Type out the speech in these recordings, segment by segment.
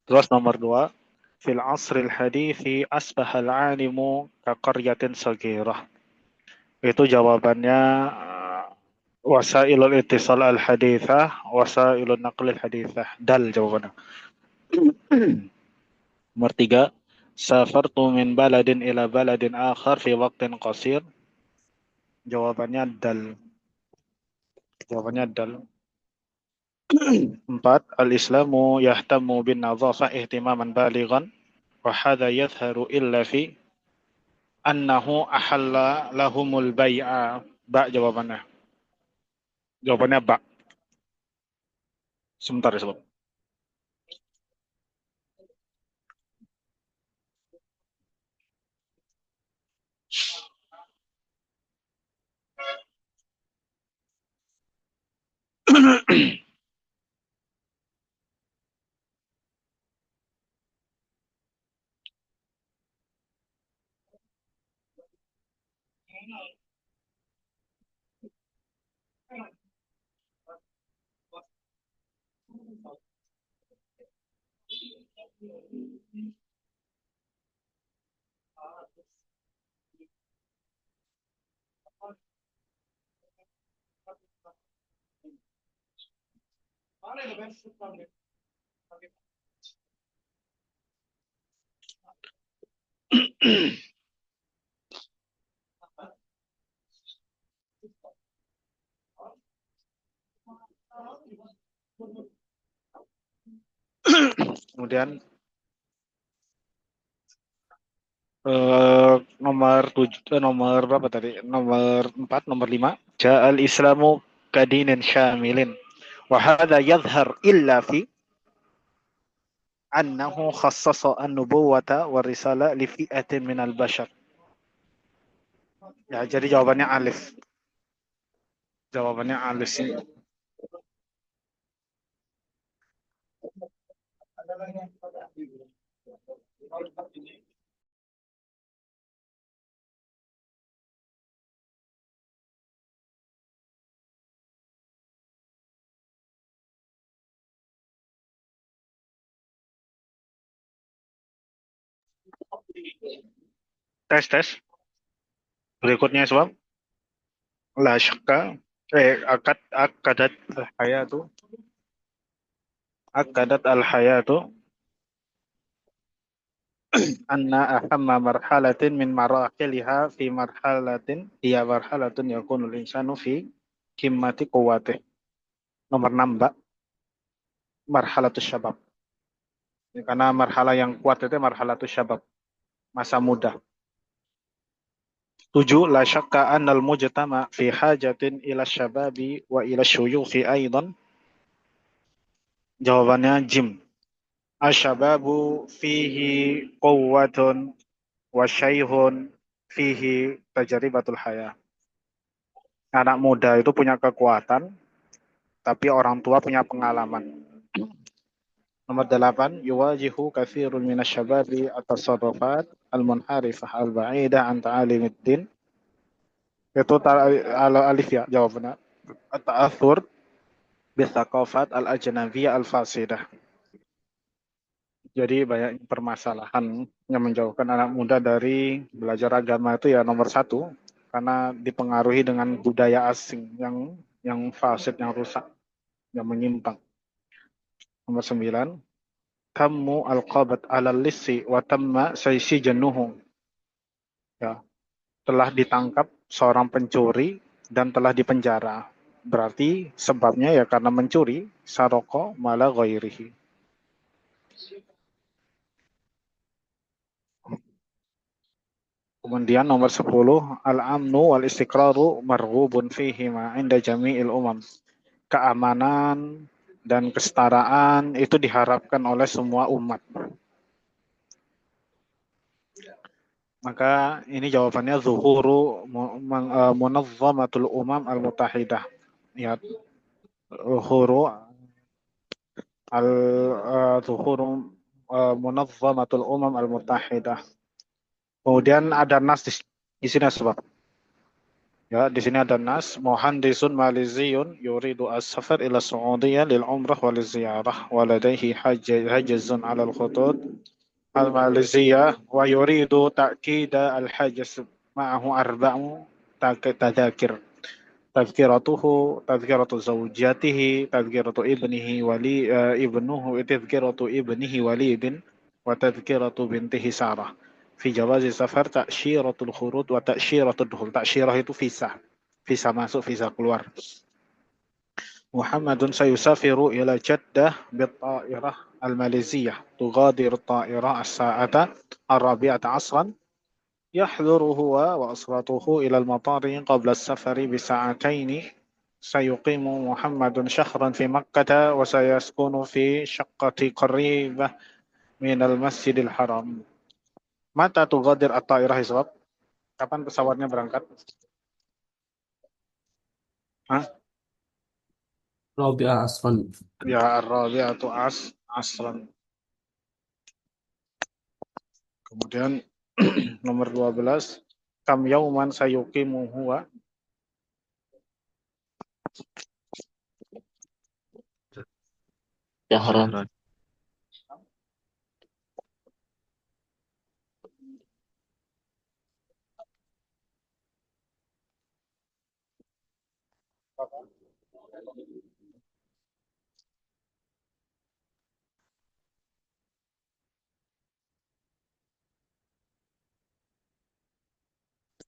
Terus nomor 2, fil asril hadithi asbahal alimu kaqaryatin sagirah. Itu jawabannya wasailul ittisal al hadithah, wasailun naqlil hadithah. Dal jawabannya. Nomor 3, safartu min baladin ila baladin akhar fi waqtin qasir. Jawabannya dal. Jawabannya dal. 4, al-islamu yahtamu bin nadhafah ihtimaman balighan wa hadha yadhharu illa fi annahu ahalla lahumul bai'a. Ba jawabannya. Jawabannya ba. Sebentar ya, sobat. Kemudian nomor berapa tadi? Nomor 4, nomor 5. Ja'al Islamu kadinin syamilin. Wa hadha yadhhar illa fi annahu khassasa an-nubuwata wa risala li fi'atin minal bashar. Ya, jadi jawabannya alif. Jawabannya alif sih. Tes tes. Berikutnya sebab la syakka akadat al-hayatu al-hayatu anna ahamma marhalatin min marahiliha fi marhalatin hiya marhalatun yakunul insanu fi kimmati quwwatih. Nomor 6, Mbak. Marhalatus syabab. Karena marhalah yang kuat itu marhalatus syabab, masa muda. 7, la syakka annal mujtama fi hajatin ila syababi wa ila syuyukhi aidan. Jawabannya jim. Asyababu fihi quwwatun wa syaihun fihi tajribatul haya. Anak muda itu punya kekuatan, tapi orang tua punya pengalaman. Nomor 8, yuwajihu katsirun minasyababi at-tasarrufat al-munharifah al-ba'idah an ta'alimiddin. Itu alif ya jawabannya. At-ta'athur bisaqafat al-ajnabiyyah al-fasidah. Jadi banyak permasalahan yang menjauhkan anak muda dari belajar agama itu ya nomor 1, karena dipengaruhi dengan budaya asing yang fasid, yang rusak, yang menyimpang. Nomor 9, tammu al-qabat alal lissi wa tamma saysi jenuhu. Ya, telah ditangkap seorang pencuri dan telah dipenjara. Berarti sebabnya ya karena mencuri, saroko mala ghairihi. Kemudian nomor 10, al-amnu wal istiqraru marghubun fihi ma inda jami'il umam. Keamanan dan kesetaraan itu diharapkan oleh semua umat. Maka ini jawabannya zuhuru munazzamatul umam al-mutahidah. Ya, zuhuru zuhuru munazzamatul umam al-mutahidah. Kemudian ada nas di sini sebab Ya, di sini ada nas muhandisun maliziyun yuridu as-safar ila Saudiya lil umrah wal ziyarah wa ladaihi hajjazun ala al-khutut al-maliziyah wa yuridu ta'kida al-hajaz ma'ahu arba'u tadakir tazkiratuhu tazkiratu zawjatihi tazkiratu ibnuhu tazkiratu ibnihi walidin wa tazkiratu bintihi Sarah fi jawazi safar ta'syiratul khurud wa ta'syiratud dukhul. Ta'syirah itu visa, visa masuk, visa keluar. Muhammadun sayusafiru ila Jeddah bit-ta'irah al-Maliziyah tughadir at-ta'irah as-sa'ata ar-rabi'ata asran يحضر هو وأسرته إلى المطار قبل السفر بساعتين سيقيم محمد شهرا في مكة وسيسكن في شقة قريبة من المسجد الحرام. Mata tughadir at-ta'irah hisab? Kapan pesawatnya berangkat? Hah? Rabi'ah asran. Ya ar-rabi'atu asran. Kemudian nomor 12, kam yauman sayuqimu huwa? Syahran.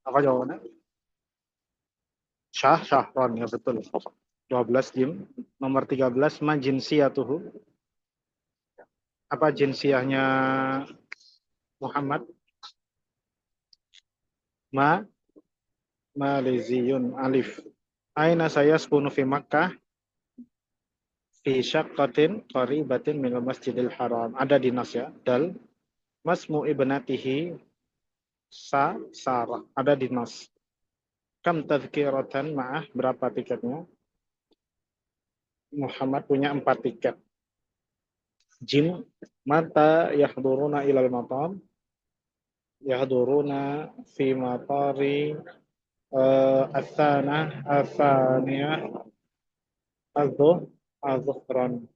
Apa jawabannya? Syahron, ya betul. 12 jim. Nomor 13, ma jinsiyatuhu? Apa jinsiyahnya Muhammad? Maliziyun alif. Aina saya sekunu fi Makkah fi syaqqatin qaribatin minal masjidil haram. Ada di nas ya. Dal masmu ibnatihi Sarah. Ada di nas. Kam tadhkiratan ma'ah. Berapa tiketnya? Muhammad punya 4 tiket. Jim. Mata yahduruna ilal matam. Yahduruna fi matari Athaniyah Az-Zuhran.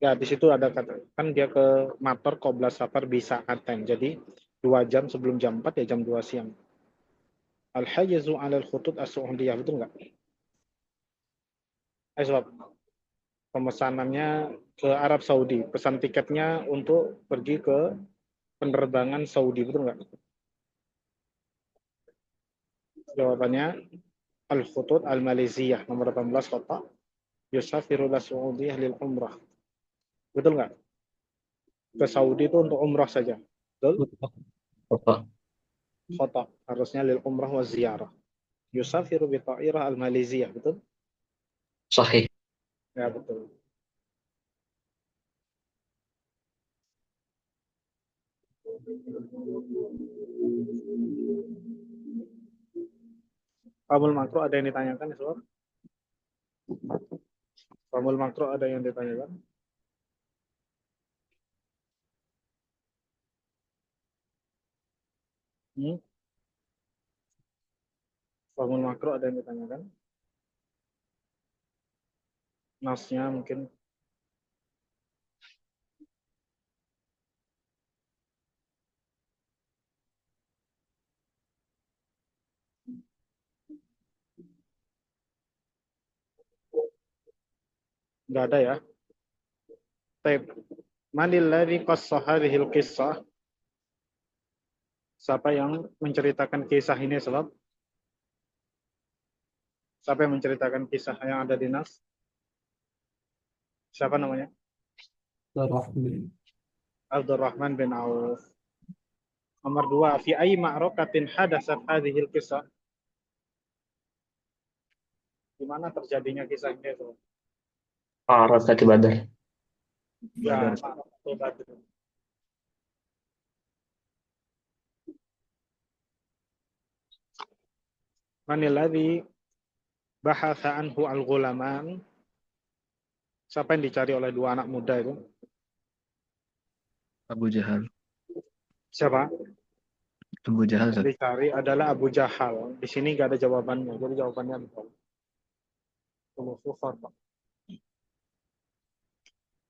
Ya, di situ ada kata, kan dia ke Mator Qobla Safar bisa aten. Jadi 2 jam sebelum jam 4 ya jam 2 siang. Al-Hajazu 'alal khutut as-Su'udiyah, betul nggak? Sebab pemesanannya ke Arab Saudi, pesan tiketnya untuk pergi ke penerbangan Saudi, betul nggak? Jawabannya Al-Khutut Al-Maliziyah nomor 18 kota yusafiru ila Su'udiyah lil umrah. Betul nggak? Ke Saudi itu untuk umrah saja. Betul? Apa? Kota harusnya lil umrah wa ziyarah. Yusafiru bi ta'irah al-Maliziyah, betul? Sahih. Ya, betul. Famul makro ada yang ditanyakan, Sob? Famul makro ada yang ditanyakan? Famul makro ada yang ditanyakan? Nasnya mungkin. Nggak ada ya? Taib. Manil ladzi qassa hadhil qissah? Siapa yang menceritakan kisah ini, Sob? Siapa yang menceritakan kisah yang ada di Nas? Siapa namanya? Rahman. Abdurrahman bin Auf. Nomor 2, fi ayyi ma'rakatin hadatsat hadhil qissah? Di mana terjadinya kisah ini, Sob? Arad tadi Badar. Ya, ma'rakatul Badr. Manil ladzi bahatha anhu al-ghulaman? Siapa yang dicari oleh 2 anak muda itu? Abu Jahal. Siapa? Abu Jahal, Yang Ustaz. dicari adalah Abu Jahal. Di sini nggak ada jawabannya. Jadi jawabannya betul.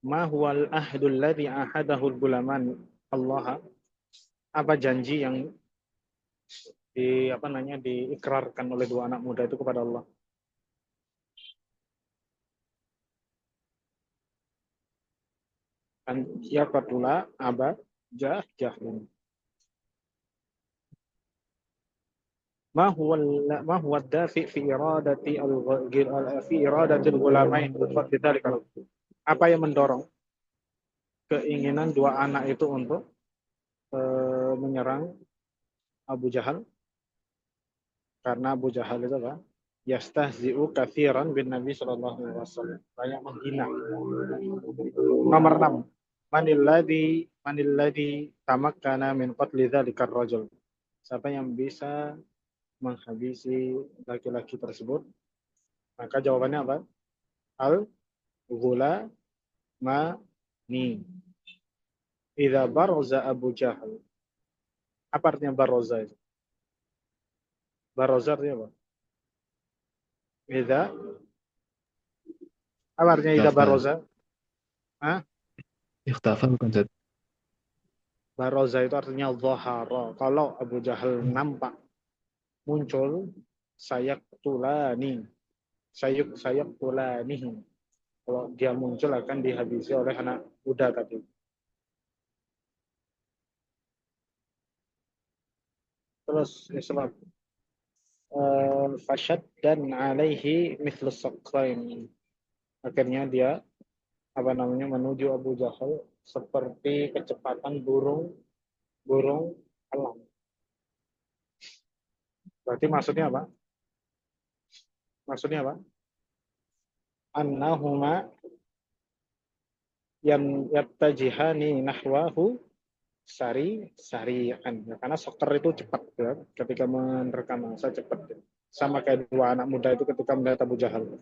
Ma huwal ahdul ladzi ahadahu al-gulaman Allah. Apa janji yang diikrarkan oleh dua anak muda itu kepada Allah? An yaqtula aba jahlin. Ma huwa dafi fi iradati fi iradati al-gulamain bidzalika. Apa yang mendorong keinginan dua anak itu untuk menyerang Abu Jahal? Karena Abu Jahal itu apa? Yastahzi'u katsiran bin Nabi sallallahu alaihi wasallam. Banyak menghina. Nomor 6. Manilladzi tamakkana min qatli dzalikar rajul. Siapa yang bisa menghabisi laki-laki tersebut? Maka jawabannya apa? Al-ghulamani. Idza baraza Abu Jahal. Apa artinya baraza itu? Baraza artinya apa? Idza Apa artinya idza Ikhtafa. baraza? Hah? Ikhtafa bukan, Ustaz? Baroza itu artinya zahara. Kalau Abu Jahal nampak muncul, sayak tulani. Sayak tulani. Kalau dia muncul akan dihabisi oleh anak muda tadi. Terus Islam. Fashad dan alaihi mithlus sakrain. Akhirnya dia menuju Abu Jahal seperti kecepatan burung elang. Berarti maksudnya apa? Maksudnya apa? Annahuma yang yattajihani nahwahu sari'an. Ya, karena soccer itu cepat ya, ketika menerkam masa cepat. Ya. Sama kayak dua anak muda itu ketika melihat Abu Jahal.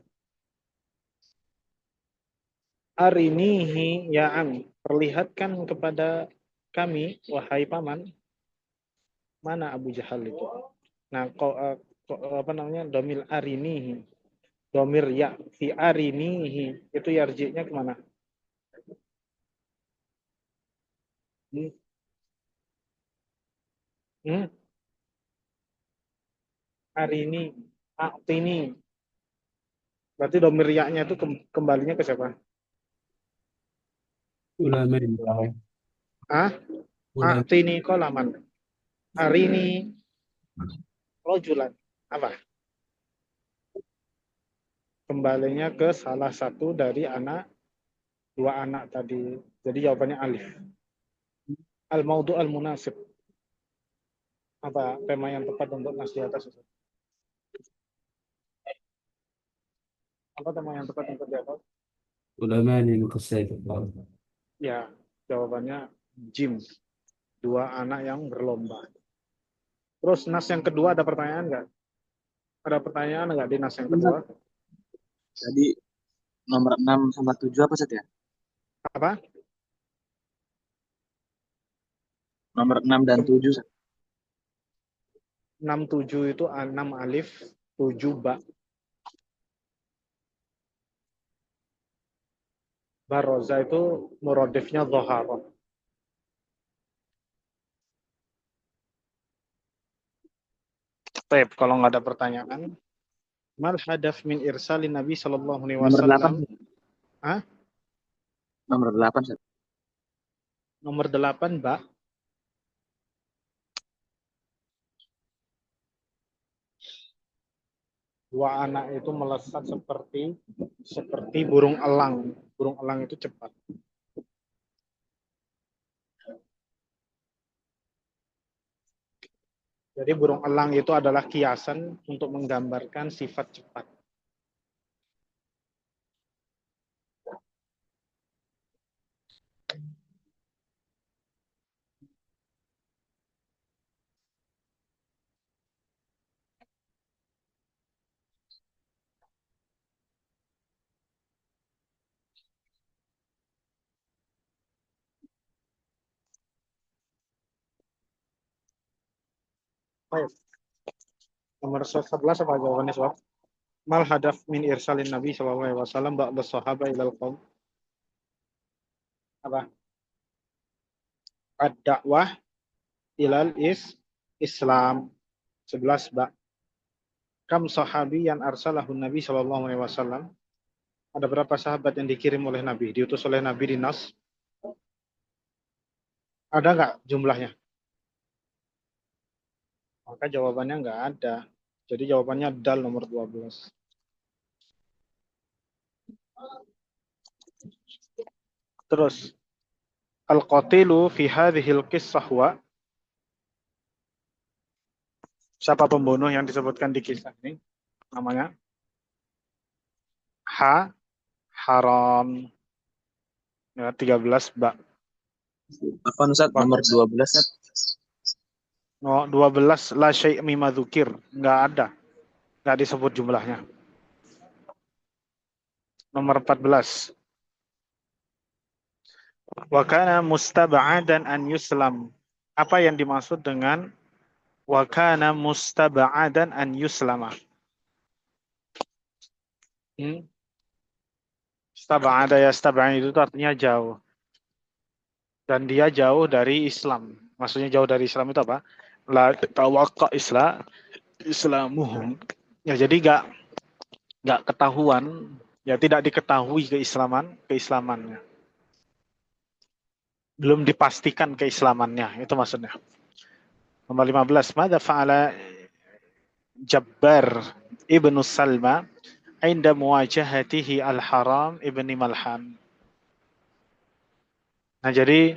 Arinihi ya'am, perlihatkan kepada kami wahai paman mana Abu Jahal itu. Nah, domir arinihi, domir ya fi arinihi itu yarji'nya kemana? Hmm? Hmm? Arini, Aktini. Berarti domir ya-nya itu kembalinya ke siapa? Ulamain. Ah, Ulama. Aktini kolaman. Arini rojulan. Apa? Kembalinya ke salah satu dari dua anak tadi. Jadi jawabannya alif. Al-maudu al-munasib. Apa tema yang tepat untuk nas di atas? Apa tema yang tepat untuk di atas? Ulamain mutasawwif. Ya, jawabannya jim. Dua anak yang berlomba. Terus nas yang kedua ada pertanyaan nggak? Ada pertanyaan nggak di nas yang kedua? Jadi nomor 6 sama 7 apa saja? Apa? Nomor 6 dan 7. 6 7 itu 6 alif, 7 ba. Baroza itu muradifnya dhahara. Baik, kalau nggak ada pertanyaan, mal hadaf min irsalin Nabi sallallahu alaihi Nomor 8. wasallam. Hah? Nomor 8. Nomor 8, Mbak. Dua anak itu melesat seperti burung elang. Burung elang itu cepat. Jadi burung elang itu adalah kiasan untuk menggambarkan sifat cepat. Baik. Nomor 11 apa jawabannya soal? Mal hadaf min irsalin Nabi sallallahu alaihi wasallam ba'da sahaba ilal qaum. Apa? Ad-da'wah ilal Islam. 11 ba. Kam sahabiyan arsalahun Nabi sallallahu alaihi wasallam. Ada berapa sahabat yang dikirim oleh Nabi, diutus oleh Nabi di Nas? Ada nggak jumlahnya? Maka jawabannya nggak ada. Jadi jawabannya dal nomor 12. Terus al-qatilu fi hadhil qissah wa, siapa pembunuh yang disebutkan di kisah ini? Namanya Haram. Ya, 13 ba. Apa Ustaz? Nomor 12 Ustaz. No, 12 la syai' mimma dzukir, nggak ada. Nggak disebut jumlahnya. Nomor 14. Wa kana mustaba'adan an yuslam. Apa yang dimaksud dengan wa kana mustaba'adan an yuslama? Istaba'ada ya istaba'an itu artinya jauh. Dan dia jauh dari Islam. Maksudnya jauh dari Islam itu apa? La tawaqqa islamuhum. Ya jadi nggak ketahuan, ya tidak diketahui keislamannya. Belum dipastikan keislamannya, itu maksudnya. Nomor 15, madza fa'ala Jabbar ibnu Salma inda muwajahatihi al-Haram ibni Malhan. Nah, jadi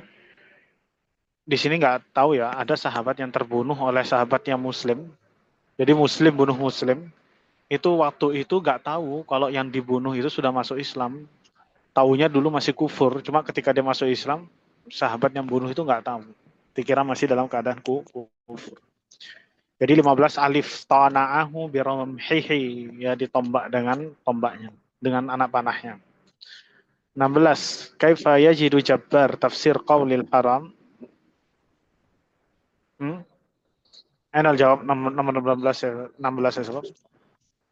di sini nggak tahu ya, ada sahabat yang terbunuh oleh sahabat yang Muslim. Jadi Muslim bunuh Muslim. Itu waktu itu nggak tahu kalau yang dibunuh itu sudah masuk Islam. Taunya dulu masih kufur. Cuma ketika dia masuk Islam, sahabat yang bunuh itu nggak tahu. Dikira masih dalam keadaan kufur. Jadi 15 alif tana'ahu biramhihi, ya ditombak dengan tombaknya, dengan anak panahnya. 16 kaifa yajidu Jabbar tafsir qaulil haram. Enal jawab nomor 16 ya, 16 ya sobat.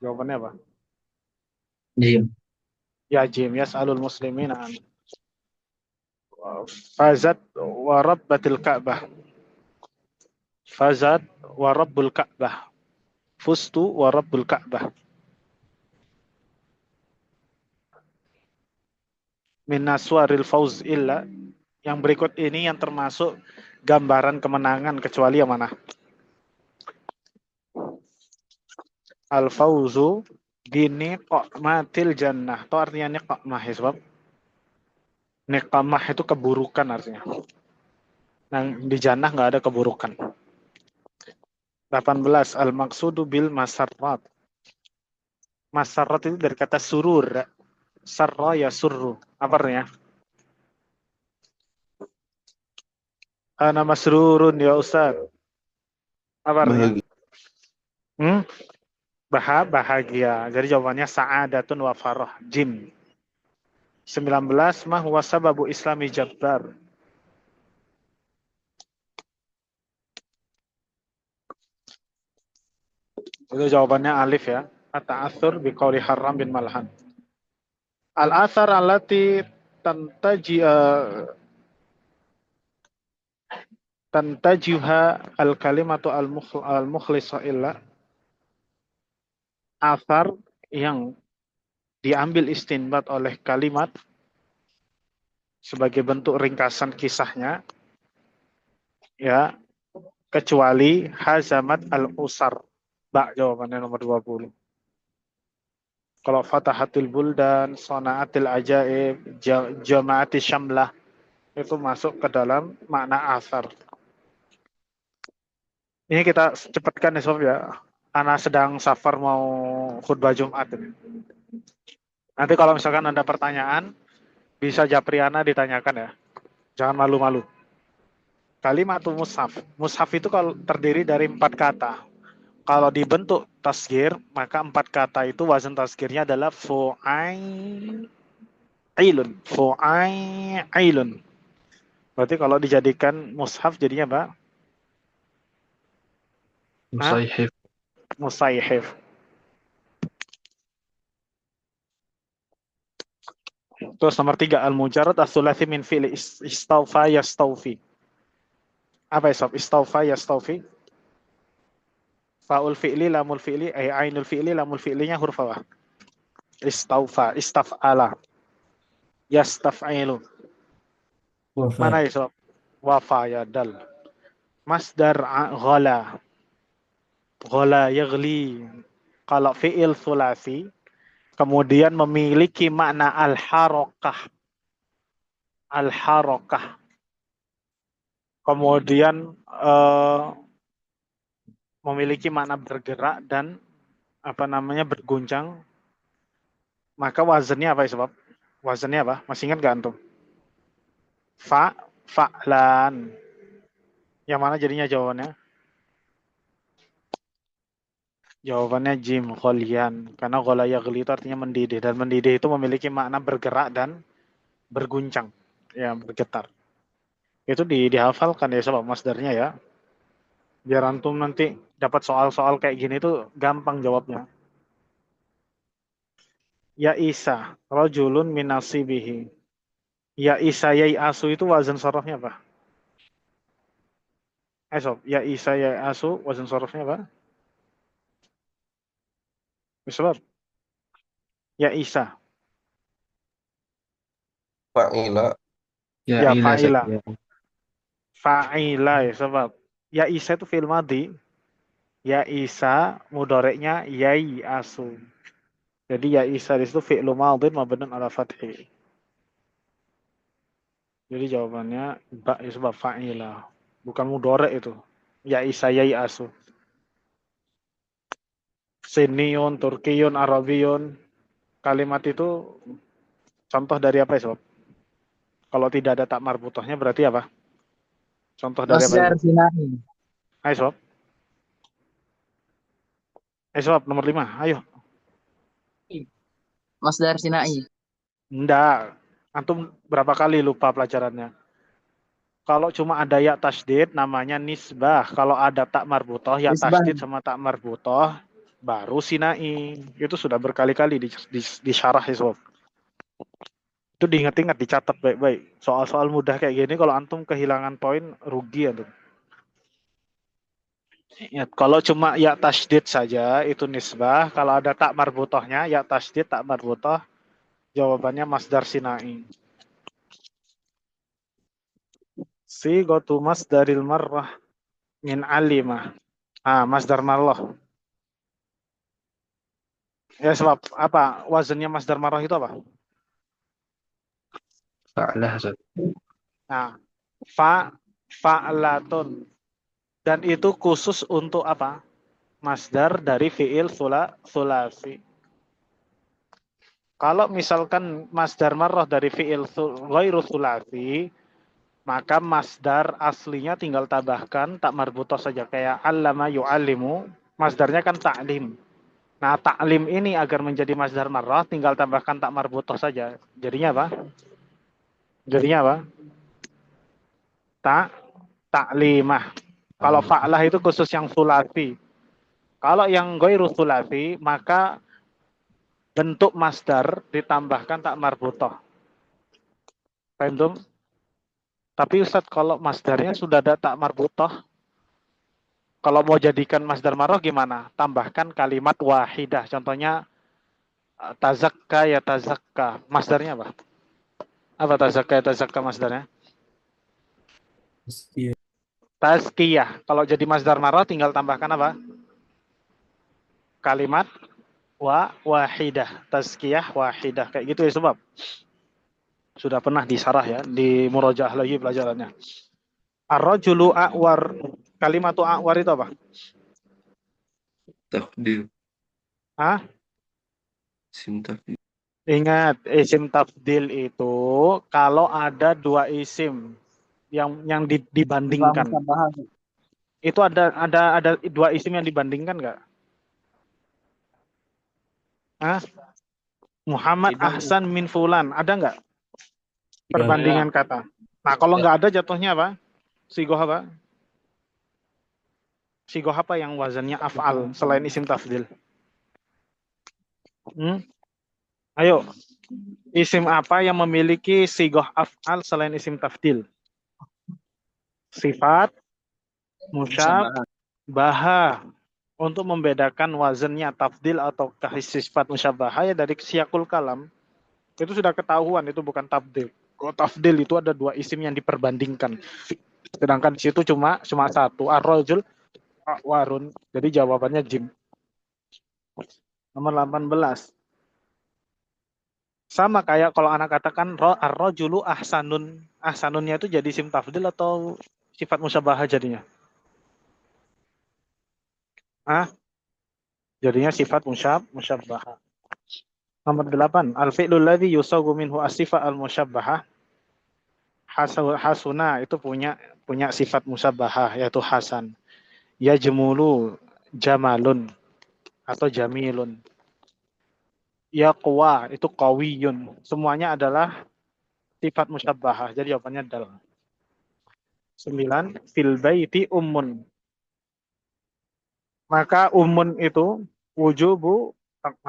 Jawabannya apa? Jim. Ya Jim, yas'alul muslimina an. Fazat wa rabbatil Ka'bah. Fazat wa rabbul Ka'bah. Fustu wa rabbul Ka'bah. Min naswaril fauz illa. Yang berikut ini yang termasuk gambaran kemenangan kecuali yang mana? Al-fauzu biniqmatil jannah. Itu artinya niqmah ya sebab niqmah itu keburukan artinya. Nah, di jannah nggak ada keburukan. 18 al-maqsudu bil masarrat. Masarrat itu dari kata surur. Sarra ya surru. Apa artinya? Ana masrurun ya Ustaz. Apa artinya? Bahagia. Jadi jawabannya sa'adatun wa farah. Jim. 19 ma huwa sababu islami Jabbar. Itu jawabannya alif ya. At-ta'athur biqauli Haram bin Malhan. Al-athar allati tantajiha al-kalimatu al-mukhlisa illa. Athar yang diambil istinbat oleh kalimat sebagai bentuk ringkasan kisahnya, ya, kecuali hazamat al-usar. Bak jawabannya nomor 20. Kalau fatahatil buldan, sonaatil ajaib, jamaatil syamlah, itu masuk ke dalam makna asar. Ini kita cepatkan ya sob ya. Ana sedang safar mau khutbah Jumat. Nanti kalau misalkan ada pertanyaan, bisa Japriana ditanyakan ya. Jangan malu-malu. Kalimatul mushaf. Mushaf itu kalau terdiri dari 4 kata. Kalau dibentuk tasgir, maka 4 kata itu wazan tasgirnya adalah fu'ailun. Fu'ailun. Berarti kalau dijadikan mushaf jadinya apa? Musaihif. Musaihif. Terus nomor 3, al-mujarrad as-sulathi min fi'li istaufa yastaufi. Apa ya, Sob? Istaufa yastaufi. Fa'ul fi'li, lamul fi'li, ainul fi'li, lamul fi'linya huruf apa? Istaufa, istaf'ala, yastaf'ilu. Mana وفاء ya, Sob? Wafa ya dal. Masdar ghala. Ghala yaghli. Kalau fi'il sulasi kemudian memiliki makna al-harokah. Al-harokah. Kemudian memiliki makna bergerak dan berguncang, maka wazannya apa ya, Sob? Wazannya apa? Masih ingat gak antum? Fa'lan. Yang mana jadinya jawabannya? Jawabannya jim, ghalian. Karena ghala yaghli itu artinya mendidih. Dan mendidih itu memiliki makna bergerak dan berguncang. Ya, bergetar. Itu dihafalkan ya, Sob, masdarnya ya. Biar antum nanti dapat soal-soal kayak gini tuh gampang jawabnya. Ya Isa, rajulun min nasibihi. Ya Isa, ya asu itu wazan sharafnya apa? Sob, ya Isa, ya asu wazan sharafnya apa? Sob. Ya Isa. Fa'ila. Ya Ya ila fa'ila. saja. Fa'ila ya, sebab ya Isa itu fi'il madhi. Ya Isa mudhoreknya yai asu. Jadi ya Isa di situ fi'lu madhin mabnun ala fathi. Jadi jawabannya ba ya, sebab fa'ila. Bukan mudhorek itu. Ya Isa yai asu. Siniyun, Turkiyun, Arabiyun. Kalimat itu contoh dari apa ya, Sob? Kalau tidak ada tak marbutohnya berarti apa? Contoh dari apa? Masdar sinai. Ayo, Sob. Sob, nomor 5. Ayo. Masdar sinai. Enggak. Antum berapa kali lupa pelajarannya? Kalau cuma ada ya tasdid namanya nisbah. Kalau ada tak marbutoh, ya Nisbah. tasdid sama tak marbutoh baru sinai. Itu sudah berkali-kali di syarah ya, Sob. Itu diingat-ingat, dicatat baik-baik. Soal-soal mudah kayak gini kalau antum kehilangan poin rugi antum. Ya, kalau cuma ya tasdid saja itu nisbah. Kalau ada tak marbutohnya ya tasdid tak marbutoh, jawabannya masdar sinai. Sigatu masdaril marrah min alimah. Masdar marrah. Ya, sebab apa? Wazannya masdar marrah itu apa? Fa'lah saja. Nah, fa'latun. Dan itu khusus untuk apa? Masdar dari fi'il sulasi. Kalau misalkan masdar marrah dari fi'il ghairu sulasi, maka masdar aslinya tinggal tambahkan tak marbutoh saja. Kayak allama yu'allimu, masdarnya kan ta'lim. Nah, ta'lim ini agar menjadi masdar marrah tinggal tambahkan tak marbutoh saja. Jadinya apa? Jadinya apa? Ta'limah. Kalau fa'lah itu khusus yang sulasi. Kalau yang ghairu sulasi, maka bentuk masdar ditambahkan tak marbutoh. Paham? Tapi Ustadz, kalau masdarnya sudah ada tak marbutoh, kalau mau jadikan masdar marrah gimana? Tambahkan kalimat wahidah. Contohnya tazakka ya tazakka. Masdarnya apa? Apa tazakka ya tazakka masdarnya? تزكية Tazkiyah. Kalau jadi masdar marrah tinggal tambahkan apa? Kalimat wahidah. Tazkiyah wahidah. Kayak gitu ya, sebab sudah pernah disarah ya, di murojaah lagi pelajarannya. Ar-rajulu a'war. Kalimat a'war itu apa? Tafdil. Isim tafdil. Ingat, isim tafdil itu kalau ada dua isim yang dibandingkan. Itu ada dua isim yang dibandingkan nggak? Muhammad Ahsan min Fulan, ada nggak perbandingan kata? Nah, kalau nggak ada jatuhnya apa? Sigoh apa? Sigoh apa yang wazannya af'al selain isim tafdil? Ayo, isim apa yang memiliki sigoh af'al selain isim tafdil? Sifat, Musyabahah. musyabahah. Untuk membedakan wazannya tafdil atau sifat musyabahah ya dari siyakul kalam. Itu sudah ketahuan, itu bukan tafdil. Kalau tafdil itu ada dua isim yang diperbandingkan. Sedangkan di situ cuma satu, ar-rajul, warun. Jadi jawabannya jim. Nomor 18. Sama kayak kalau anak katakan ar-rajulu ahsanun. Ahsanunnya itu jadi isim tafdil atau sifat musyabahah jadinya? Jadinya sifat musyabahah. Nomor 8. Al-fi'lul ladzi yusagu minhu as-sifat al-musyabbahah. Hasuna itu punya sifat musyabahah yaitu hasan. Yajmulu jamalun atau jamilun. Yaqwa itu qawiyun. Semuanya adalah sifat musyabahah. Jadi jawabannya dal. 9. Fil baiti ummun. Maka ummun itu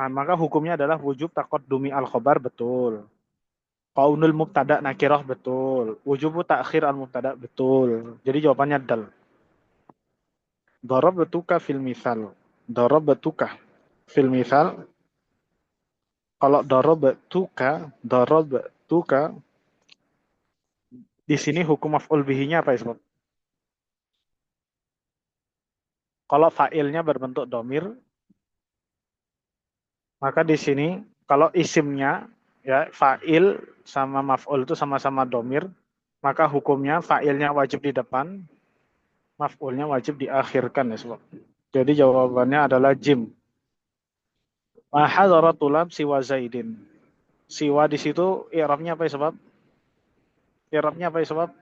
maka hukumnya adalah wujub taqaddumi al-khabar, betul. Qaulul mubtada nakirah, betul. Wujubu ta'khir al-mubtada, betul. Jadi jawabannya dal. Darabtuka fil misal. Darabtuka fil misal. Kalau darabtuka di sini hukum maf'ul bihi-nya apa ya, Sob? Kalau fa'ilnya berbentuk domir, maka di sini kalau isimnya ya fa'il sama maf'ul itu sama-sama domir, maka hukumnya fa'ilnya wajib di depan, maf'ulnya wajib diakhirkan ya, Sob. Jadi jawabannya adalah jim. Ma hadara tulab siwa Zaidin. Siwa di situ i'rabnya apa ya, Sob? I'rabnya apa ya, Sob?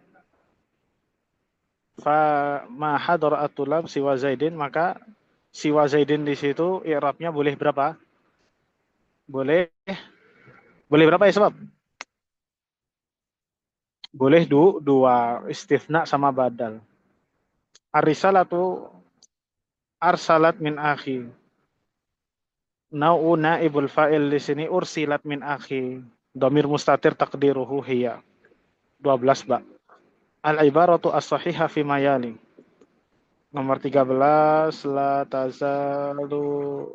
Fa ma hadara tulab siwa Zaidin, maka siwa Zaidin di situ i'rabnya boleh berapa? Boleh berapa ya, Sob? Boleh dua, istifna sama badal. Ar-risalatu arsalat min akhi. Nau'u naibul fa'il di sini ursilat min akhi. Dhamir mustatir taqdiruhu hiya. 12, Mbak. Al-ibaratu as-sahihah fi mayali. Nomor 13, la tazalu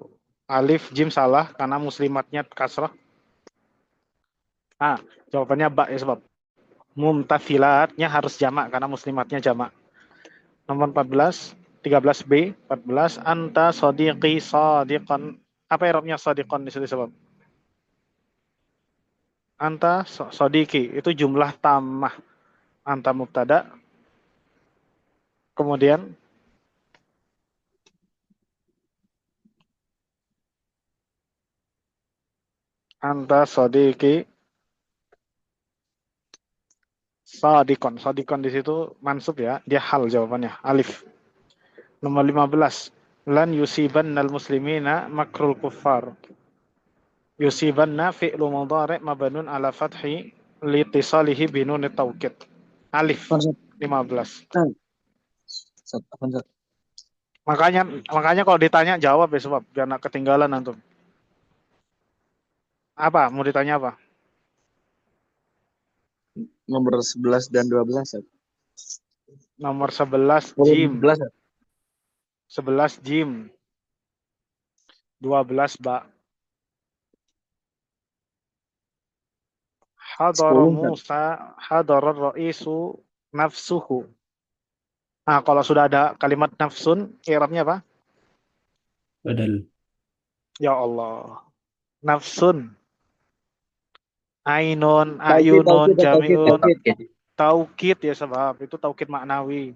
alif jim salah karena muslimatnya kasrah. Jawabannya ba ya, sebab mumtathilatnya harus jamak karena muslimatnya jamak. Nomor 14, 13b, 14, anta sadiqi sadiqan. Apa i'rabnya sadiqan di situ, sebab? Anta sadiqi itu jumlah tamah. Anta mubtada. Kemudian anta sadiqi sadikon. Sadikon di situ mansub ya, dia hal jawabannya, alif. Nomor 15, lan yusibannal muslimina makrul kuffar. Yusibanna fi'lu mudhari' mabnun ala fathi litisalihi binun taukid. Alif 15. Makanya kalau ditanya jawab ya, sebab biar nak ketinggalan antum. Apa? Mau ditanya apa? Nomor 11 dan 12. Nomor 11 jim. 11 jim. 12 ba. Hadara Musa, hadara ra'isu nafsuhu. Nah, kalau sudah ada kalimat nafsun, i'rabnya apa? Badal. Ya Allah. Nafsun. Ainun, ayunun, jami'un. Taukid ya, sebab itu taukid maknawi.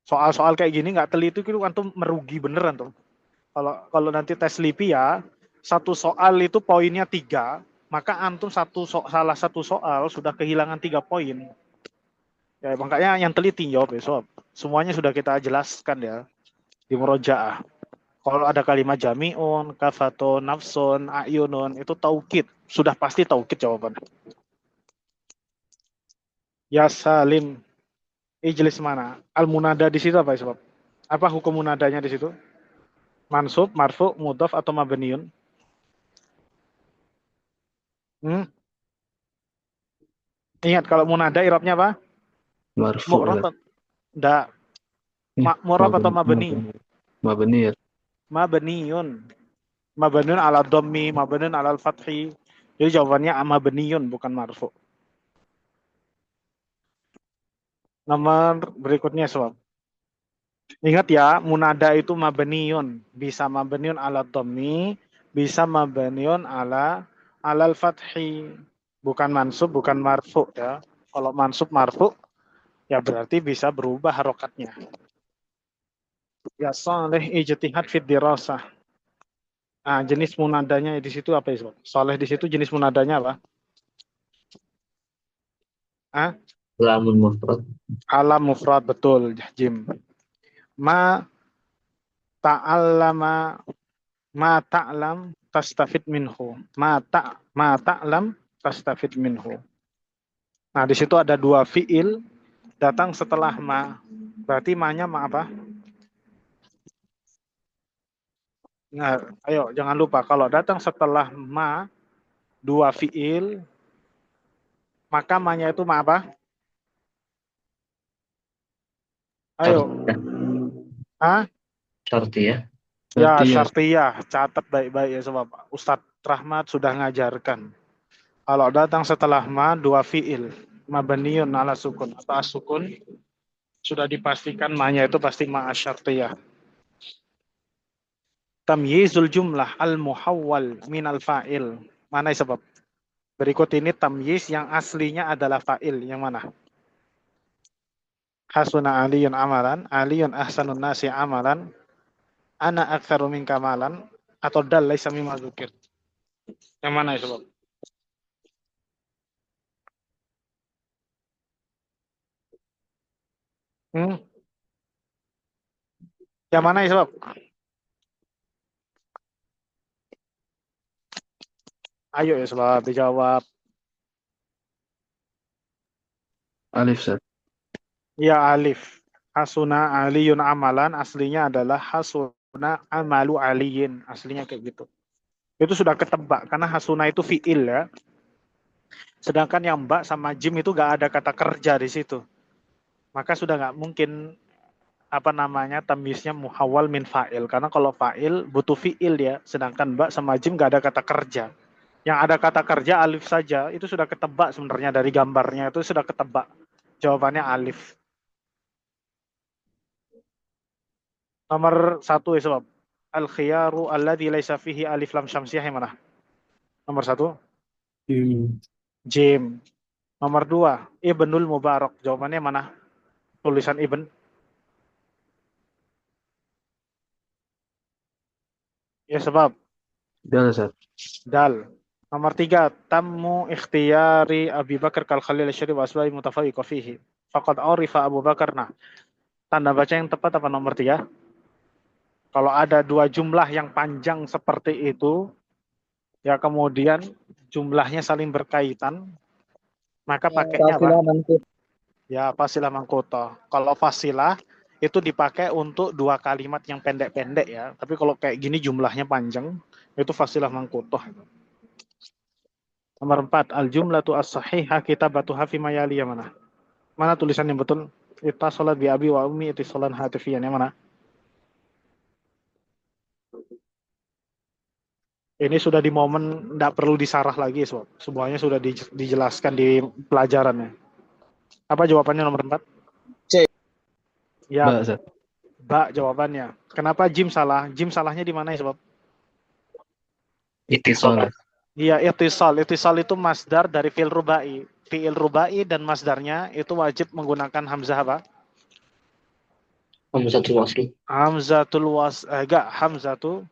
Soal-soal kayak gini nggak teliti itu antum merugi beneran tuh. Kalau nanti tes LIPI ya, satu soal itu poinnya 3, maka antum salah satu soal sudah kehilangan 3 poin. Ya, makanya yang teliti jawab besok. Semuanya sudah kita jelaskan ya di murojaah. Kalau ada kalimat jami'un, kafatun, nafsun, ayunun, itu taukid. Sudah pasti taukid jawabannya. Ya Salim, ijlis mana? Al-munada di situ apa ya, sebab? Apa hukum munadanya di situ? Mansub, marfu, mudhaf atau mabniun? Ingat kalau munada i'rabnya apa? Marfu Mu'rab. Ustaz. Enggak. Mu'rab atau mabni? Mabni ya. Mabniun. Mabniun ala dhammi, mabniun ala al-fathi. Jadi jawabannya mabniun bukan marfu. Nomor berikutnya soal. Ingat ya, munada itu mabniun, bisa mabniun ala dhammi, bisa mabniun ala alal fathi, bukan mansub, bukan marfu ya. Kalau mansub marfu ya berarti bisa berubah harokatnya. Ya saleh ijtihad fid dirasah. Nah, jenis munadanya di situ apa itu? Saleh di situ jenis munadanya apa? Lamun mufrad. Alam mufrad, betul, Jim. Ma ta'allama, ma ta'lam tastafid minhu. Ma ta'lam tastafid minhu. Nah, di situ ada dua fiil datang setelah ma. Berarti ma-nya ma apa? Nah, ayo jangan lupa kalau datang setelah ma dua fiil, maka ma-nya itu ma apa? Ayo. Syartiyah. Ya, Syartiyah. syartiyah. Catat baik-baik ya sebab Ustadz Rahmat sudah ngajarkan. Kalau datang setelah ma dua fiil, mabniun ala sukun atau as-sukun, sudah dipastikan ma-nya itu pasti ma syartiyah. Tamyizul jumlah al-muhawwal min al-fa'il. Mana sebab? Berikut ini tamyiz yang aslinya adalah fa'il. Yang mana? Hasuna aliyun amalan, aliyun ahsanun nasi amalan, ana aktsaru minka malan, atau dal laisa mimma dzukir. Yang mana ya sebab? Yang mana ya sebab? Ayo ya sebab dijawab. Alif Ustaz. Ya alif. Hasuna aliyun amalan aslinya adalah hasuna amalu aliyin. Aslinya kayak gitu. Itu sudah ketebak karena hasuna itu fiil ya. Sedangkan yang mbak sama jim itu gak ada kata kerja di situ. Maka sudah gak mungkin tamyiznya muhawwal min fa'il. Karena kalau fa'il butuh fiil ya. Sedangkan mbak sama jim gak ada kata kerja. Yang ada kata kerja alif saja. Itu sudah ketebak sebenarnya dari gambarnya. Itu sudah ketebak. Jawabannya alif. Nomor 1 ya sebab. Al-khiyaru alladhi laisa fihi alif lam syamsiyah yang mana? Nomor 1. Jim. Nomor 2. Ibnul Mubarak. Jawabannya mana? Tulisan Ibn. Ya sebab. Dal Ustaz. Dal. Nomor 3. Tammu ikhtiyari Abi Bakar kal Khalil Syarif wa asbahi mutafawiqa fihi. Faqad arifa Abu Bakar. Nah, tanda baca yang tepat apa nomor 3? Kalau ada dua jumlah yang panjang seperti itu, ya kemudian jumlahnya saling berkaitan, maka pakainya apa? Ya, fasilah mangkuto. Kalau fasilah itu dipakai untuk dua kalimat yang pendek-pendek ya. Tapi kalau kayak gini jumlahnya panjang, itu fasilah mangkuto. Nomor 4, al-jumlatu as-sahihah kitabatuha fi mayali yang mana? Mana tulisan yang betul? Ittasalat bi abi wa ummi ittisalan hatifiyan yang mana? Ini sudah di momen tidak perlu disarah lagi, sob. Semuanya sudah dijelaskan di pelajarannya. Apa jawabannya nomor 4? C. Ya, Ba Ustaz. Ba jawabannya. Kenapa Jim salah? Jim salahnya di mana ya, sob? Ittisal. Iya, ittisal. Ittisal itu masdar dari fi'il rubai. Fi'il rubai dan masdarnya itu wajib menggunakan hamzah apa? Hamzatul wasli. Hamzatul was, enggak, hamzatul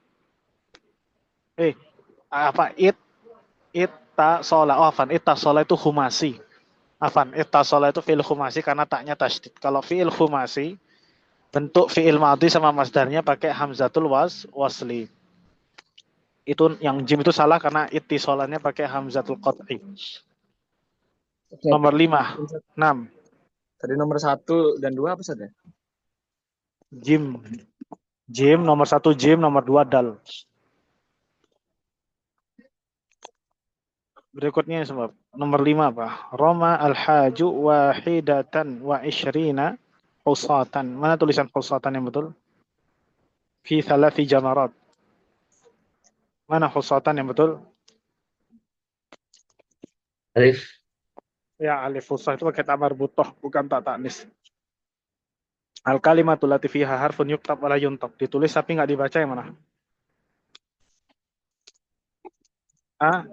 ittasola. Oh, afan, ittasola itu humasi. Afan, ittasola itu fi'il humasi karena taknya tasydid. Kalau fi'il humasi, bentuk fi'il madhi sama masdarnya pakai hamzatul wasli. Itu yang jim itu salah karena ittisolannya pakai hamzatul qat'i. Nomor 5, 6. Tadi nomor 1 dan 2 apa saja? Jim. Jim nomor 1 jim, nomor 2 dal. Berikutnya sebab nomor 5 apa? Roma al-haju wahidatan wa ishrina husatan. Mana tulisan husatan yang betul? Fi thalathi jamarat. Mana husatan yang betul? Alif. Ya, alif husah itu pakai tamar butoh, bukan tak taknis. Al-kalimatul lati fiha harfun yuktab wala yuntab. Ditulis tapi nggak dibaca yang mana?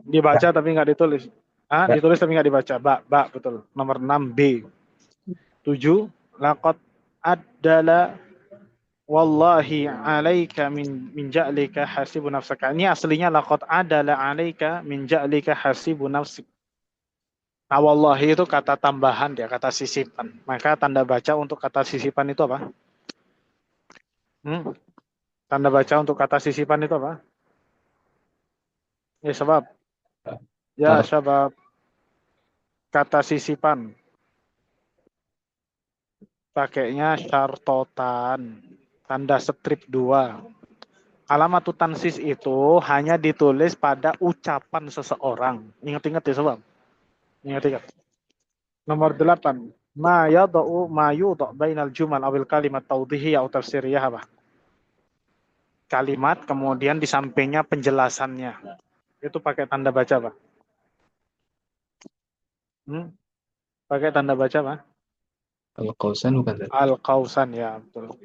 Dibaca tapi nggak ditulis. Ditulis tapi nggak dibaca. Ba, betul. Nomor 6 B. 7 laqad adala wallahi alaika min ja'lika hasibu nafsaka. Ini aslinya laqad adala alaika min ja'lika hasibu nafsik. Nah, wallahi itu kata tambahan dia, kata sisipan. Maka tanda baca untuk kata sisipan itu apa? Tanda baca untuk kata sisipan itu apa? Ya sebab. Ya sebab. Kata sisipan. Pakainya syartotan. Tanda strip 2. Alamat tansis itu hanya ditulis pada ucapan seseorang. Ingat-ingat ya sebab. Ingat-ingat. Nomor 8. Ma yada'u ma yudha' bainal jumal awil kalimat tawdihiyah atau tafsiriyah apa? Kalimat kemudian di sampingnya penjelasannya. Itu pakai tanda baca apa? Pakai tanda baca apa? Al-Qausan bukan, Ustaz? Al-Qausan, ya betul.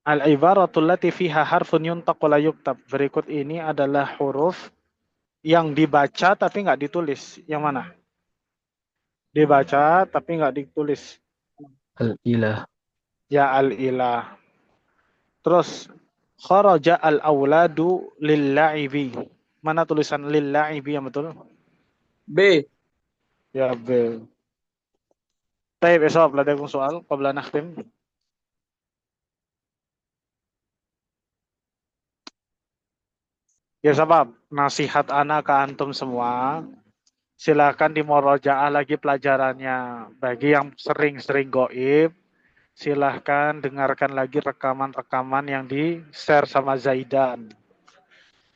Al-ibaratul lati fiha harfun yuntaq wa la yuktab. Berikut ini adalah huruf yang dibaca tapi nggak ditulis. Yang mana? Dibaca tapi nggak ditulis. Al-ilah. Ya, al-ilah. Terus kharaja al-auladu lil-la'ibi. Mana tulisan lil-la'ibi yang betul? B. Ya, B. Baik, besok ladakum soal qabla nakhtim. Ya sebab nasihat anak ke antum semua, silakan dimurajaah lagi pelajarannya. Bagi yang sering-sering goib, silahkan dengarkan lagi rekaman-rekaman yang di-share sama Zaidan.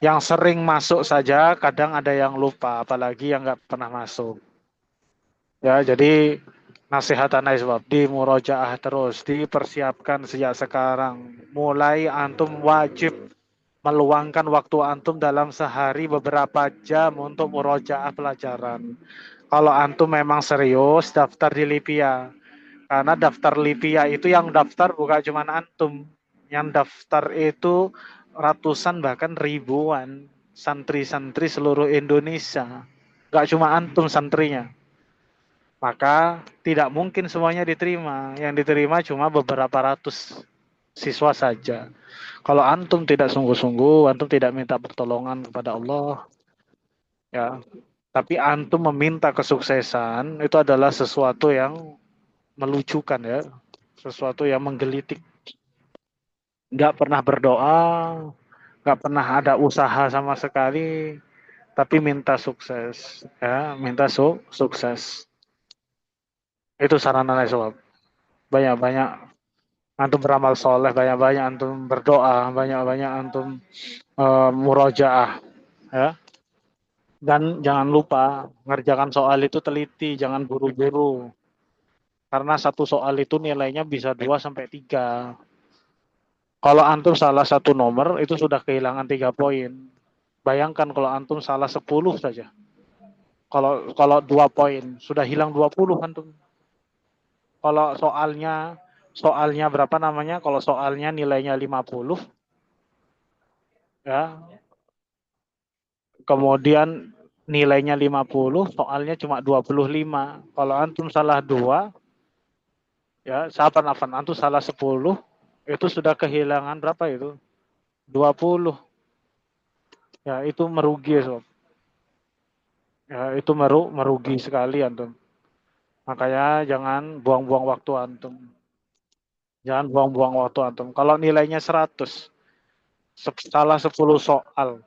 Yang sering masuk saja, kadang ada yang lupa, apalagi yang nggak pernah masuk. Ya, jadi nasihat anak sebab dimurajaah terus, dipersiapkan sejak sekarang. Mulai antum wajib meluangkan waktu antum dalam sehari beberapa jam untuk murojaah pelajaran. Kalau antum memang serius, daftar di Lipia. Karena daftar Lipia itu yang daftar bukan cuma antum. Yang daftar itu ratusan bahkan ribuan santri-santri seluruh Indonesia. Gak cuma antum santrinya. Maka tidak mungkin semuanya diterima. Yang diterima cuma beberapa ratus siswa saja. Kalau antum tidak sungguh-sungguh, antum tidak minta pertolongan kepada Allah, ya. Tapi antum meminta kesuksesan, itu adalah sesuatu yang melucukan, ya. Sesuatu yang menggelitik. Nggak pernah berdoa, nggak pernah ada usaha sama sekali, tapi minta sukses, ya. Minta sukses. Itu saran anak sobat. Banyak-banyak antum beramal soleh, banyak-banyak antum berdoa, banyak-banyak antum murojaah, ya. Dan jangan lupa ngerjakan soal itu teliti, jangan buru-buru. Karena satu soal itu nilainya bisa 2 sampai 3. Kalau antum salah satu nomor itu sudah kehilangan 3 poin. Bayangkan kalau antum salah 10 saja. Kalau 2 poin sudah hilang 20 antum. Kalau soalnya berapa namanya? Kalau soalnya nilainya 50, ya. Kemudian nilainya 50, soalnya cuma 25. Kalau antum salah 2, ya, sahabat antum salah 10, itu sudah kehilangan berapa itu? 20. Ya, itu merugi, sob. Ya, itu merugi sekali antum. Makanya jangan buang-buang waktu antum. Jangan buang-buang waktu antum. Kalau nilainya 100, salah 10 soal,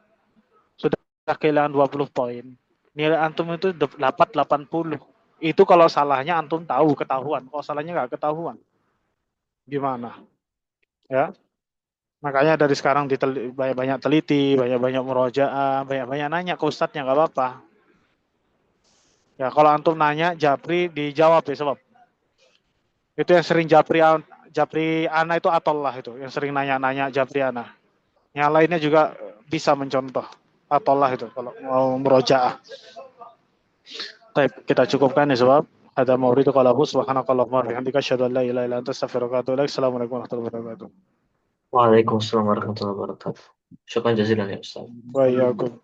sudah kehilangan 20 poin. Nilai antum itu dapat 80. Itu kalau salahnya antum tahu, ketahuan. Kalau salahnya nggak ketahuan, gimana? Ya. Makanya dari sekarang banyak-banyak teliti, banyak-banyak murojaah, banyak-banyak nanya ke ustadznya, nggak apa-apa. Ya kalau antum nanya Japri dijawab ya sebab itu yang sering Japri Ana itu Atollah itu yang sering nanya-nanya Japri Ana. Yang lainnya juga bisa mencontoh Atollah itu kalau mau murojaah. Baik, kita cukupkan ya sebab ada mauridu qalahu subhanakallahumma wa bihamdika asyhadu an la ilaha illa anta astaghfiruka wa atubu ilaik. Assalamualaikum warahmatullahi wabarakatuh. Waalaikumsalam warahmatullahi wabarakatuh. Syukran jazilan ya Ustaz. Wa iyyakum.